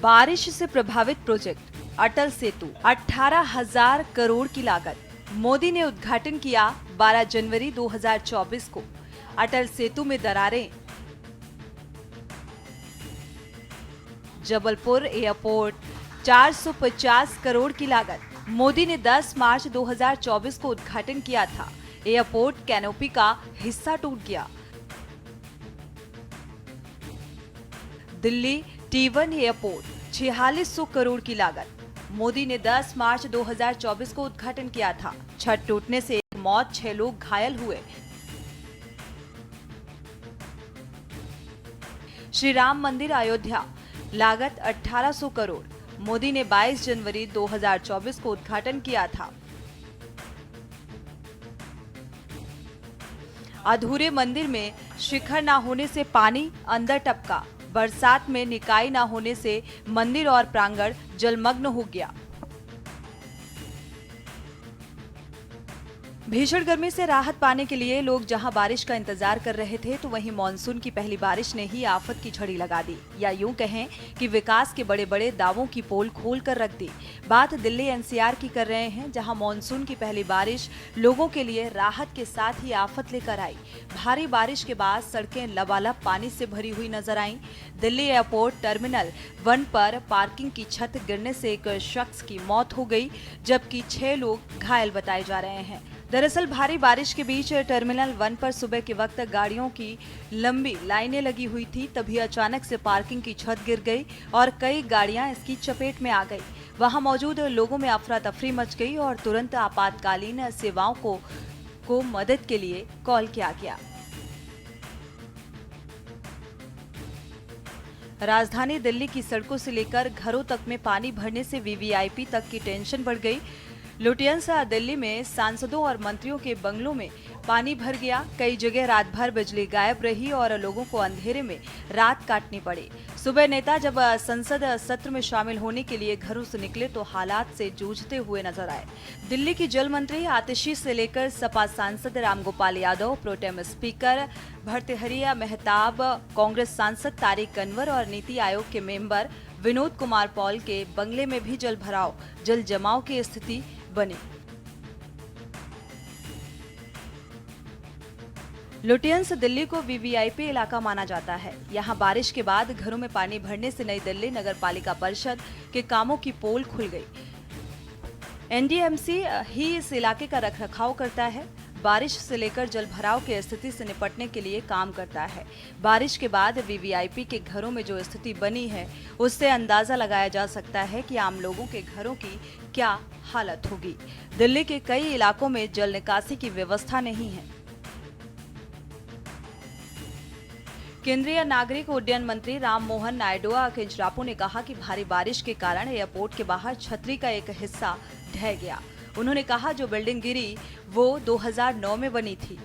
बारिश से प्रभावित प्रोजेक्ट अटल सेतु 18,000 करोड़ की लागत। मोदी ने उद्घाटन किया 12 जनवरी 2024 को। अटल सेतु में दरारें। जबलपुर एयरपोर्ट 450 करोड़ की लागत। मोदी ने 10 मार्च 2024 को उद्घाटन किया था। एयरपोर्ट कैनोपी का हिस्सा टूट गया। दिल्ली T1 एयरपोर्ट 4600 करोड़ की लागत। मोदी ने 10 मार्च 2024 को उद्घाटन किया था। छत टूटने से एक मौत, 6 लोग घायल हुए। श्री राम मंदिर अयोध्या लागत 1800 करोड़। मोदी ने 22 जनवरी 2024 को उद्घाटन किया था। अधूरे मंदिर में शिखर न होने से पानी अंदर टपका। बरसात में निकाई न होने से मंदिर और प्रांगण जलमग्न हो गया। भीषण गर्मी से राहत पाने के लिए लोग जहां बारिश का इंतजार कर रहे थे, तो वहीं मानसून की पहली बारिश ने ही आफत की झड़ी लगा दी, या यूं कहें कि विकास के बड़े बड़े दावों की पोल खोल कर रख दी। बात दिल्ली NCR की कर रहे हैं, जहां मानसून की पहली बारिश लोगों के लिए राहत के साथ ही आफत लेकर आई। भारी बारिश के बाद सड़कें लबालब पानी से भरी हुई नजर आईं। दिल्ली एयरपोर्ट टर्मिनल 1 पर पार्किंग की छत गिरने से एक शख्स की मौत हो गई, जबकि 6 लोग घायल बताए जा रहे हैं। दरअसल भारी बारिश के बीच टर्मिनल 1 पर सुबह के वक्त गाड़ियों की लंबी लाइनें लगी हुई थी। तभी अचानक से पार्किंग की छत गिर गई और कई गाड़ियां इसकी चपेट में आ गई। वहां मौजूद लोगों में अफरा तफरी मच गई और तुरंत आपातकालीन सेवाओं को मदद के लिए कॉल किया गया। राजधानी दिल्ली की सड़कों से लेकर घरों तक में पानी भरने से VVIP तक की टेंशन बढ़ गई। लुटियंसा दिल्ली में सांसदों और मंत्रियों के बंगलों में पानी भर गया। कई जगह रात भर बिजली गायब रही और लोगों को अंधेरे में रात काटनी पड़ी। सुबह नेता जब संसद सत्र में शामिल होने के लिए घरों से निकले तो हालात से जूझते हुए नजर आए। दिल्ली की जल मंत्री आतिशी से लेकर सपा सांसद रामगोपाल यादव, प्रोटेम स्पीकर भर्तृहरि मेहताब, कांग्रेस सांसद तारिक अनवर और नीति आयोग के मेंबर विनोद कुमार पॉल के बंगले में भी जल जमाव की स्थिति बनी। लुटियंस दिल्ली को VVIP इलाका माना जाता है। यहाँ बारिश के बाद घरों में पानी भरने से नई दिल्ली नगर पालिका परिषद के कामों की पोल खुल गई। NDMC ही इस इलाके का रखरखाव करता है। बारिश से लेकर जल भराव की स्थिति से निपटने के लिए काम करता है। बारिश के बाद VVIP के घरों में जो स्थिति बनी है, उससे अंदाजा लगाया जा सकता है कि आम लोगों के घरों की क्या हालत होगी। दिल्ली के कई इलाकों में जल निकासी की व्यवस्था नहीं है। केंद्रीय नागरिक उड्डयन मंत्री राममोहन नायडू किंजरापू ने कहा कि भारी बारिश के कारण एयरपोर्ट के बाहर छतरी का एक हिस्सा ढह गया। उन्होंने कहा जो बिल्डिंग गिरी वो 2009 में बनी थी।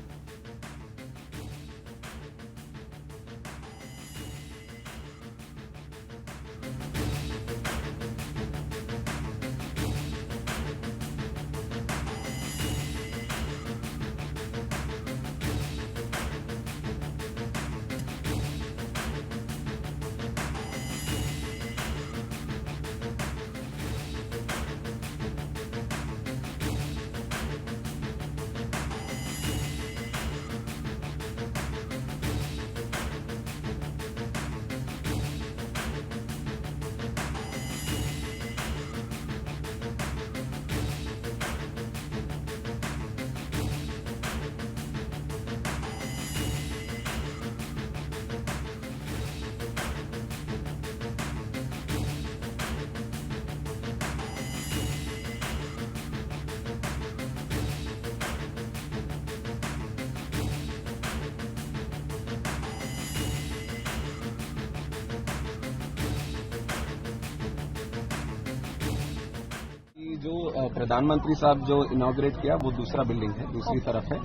जो प्रधानमंत्री साहब जो इनॉग्रेट किया वो दूसरा बिल्डिंग है, दूसरी तरफ है।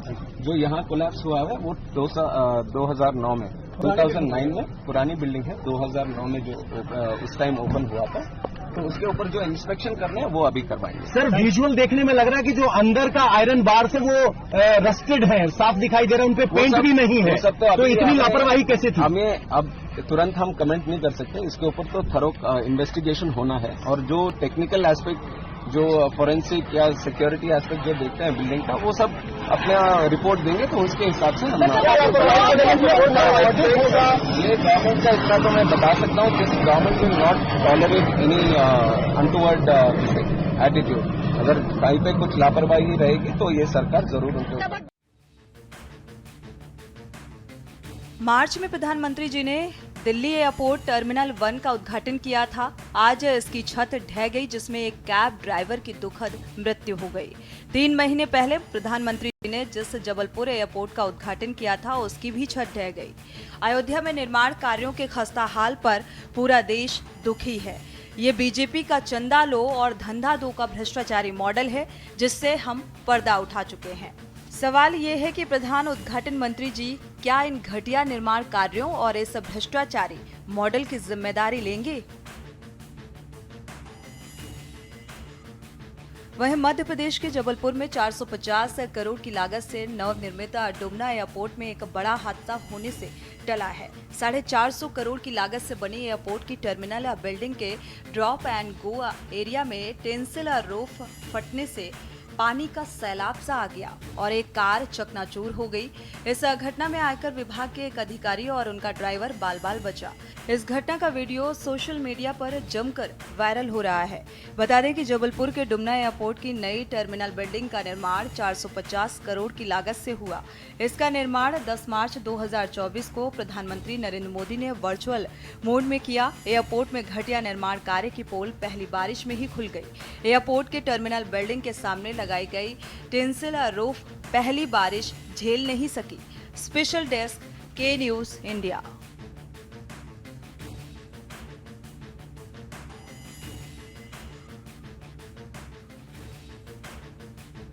जो यहाँ कोलैप्स हुआ है वो 2009 में पुरानी बिल्डिंग है। 2009 में जो उस टाइम ओपन हुआ था, तो उसके ऊपर जो इंस्पेक्शन करने हैं वो अभी करवाएंगे। सर विजुअल देखने में लग रहा है कि जो अंदर का आयरन बार से वो रस्टेड है, साफ दिखाई दे रहा है, उन पे पेंट भी नहीं है। सब तो इतनी लापरवाही कैसे थी? हमें अब तुरंत हम कमेंट नहीं कर सकते। इसके ऊपर तो थरो इन्वेस्टिगेशन होना है और जो टेक्निकल एस्पेक्ट, जो फॉरेंसिक या सिक्योरिटी एस्पेक्ट जो देखते हैं बिल्डिंग का, वो सब अपना रिपोर्ट देंगे तो उसके हिसाब से हम ये गवर्नमेंट का इतना तो मैं बता सकता हूँ कि government will not tolerate any untoward attitude. अगर कहीं पे कुछ लापरवाही रहेगी तो ये सरकार जरूर उनके ऊपर। मार्च में प्रधानमंत्री जी ने दिल्ली एयरपोर्ट टर्मिनल 1 का उद्घाटन किया था। आज इसकी छत ढह गई, जिसमें एक कैब ड्राइवर की दुखद मृत्यु हो गई। 3 महीने पहले प्रधानमंत्री जी ने जिस जबलपुर एयरपोर्ट का उद्घाटन किया था, उसकी भी छत ढह गई। अयोध्या में निर्माण कार्यों के खस्ता हाल पर पूरा देश दुखी है। ये बीजेपी का चंदा लो और धंधा दो का भ्रष्टाचारी मॉडल है, जिससे हम पर्दा उठा चुके हैं। सवाल ये है कि प्रधान उद्घाटन मंत्री जी क्या इन घटिया निर्माण कार्यों और इस भ्रष्टाचारी मॉडल की जिम्मेदारी लेंगे? वहीं मध्य प्रदेश के जबलपुर में 450 करोड़ की लागत से नवनिर्मित डुमना एयरपोर्ट में एक बड़ा हादसा होने से टला है। 450 करोड़ की लागत से बनी एयरपोर्ट की टर्मिनल बिल्डिंग के ड्रॉप एंड गो एरिया में टेंसिल रूफ फटने से पानी का सैलाब सा आ गया और एक कार चकनाचूर हो गई। इस घटना में आयकर विभाग के एक अधिकारी और उनका ड्राइवर बाल-बाल बचा। इस घटना का वीडियो सोशल मीडिया पर जमकर वायरल हो रहा है। बता दें कि जबलपुर के डुमना एयरपोर्ट की नई टर्मिनल बिल्डिंग का निर्माण 450 करोड़ की लागत से हुआ। इसका निर्माण 10 मार्च 2024 को प्रधानमंत्री नरेंद्र मोदी ने वर्चुअल मोड में किया। एयरपोर्ट में घटिया निर्माण कार्य की पोल पहली बारिश में ही खुल गई। एयरपोर्ट के टर्मिनल बिल्डिंग के सामने लगाई गई टेंसिल रूफ पहली बारिश झेल नहीं सकी। स्पेशल डेस्क, के न्यूज़ इंडिया।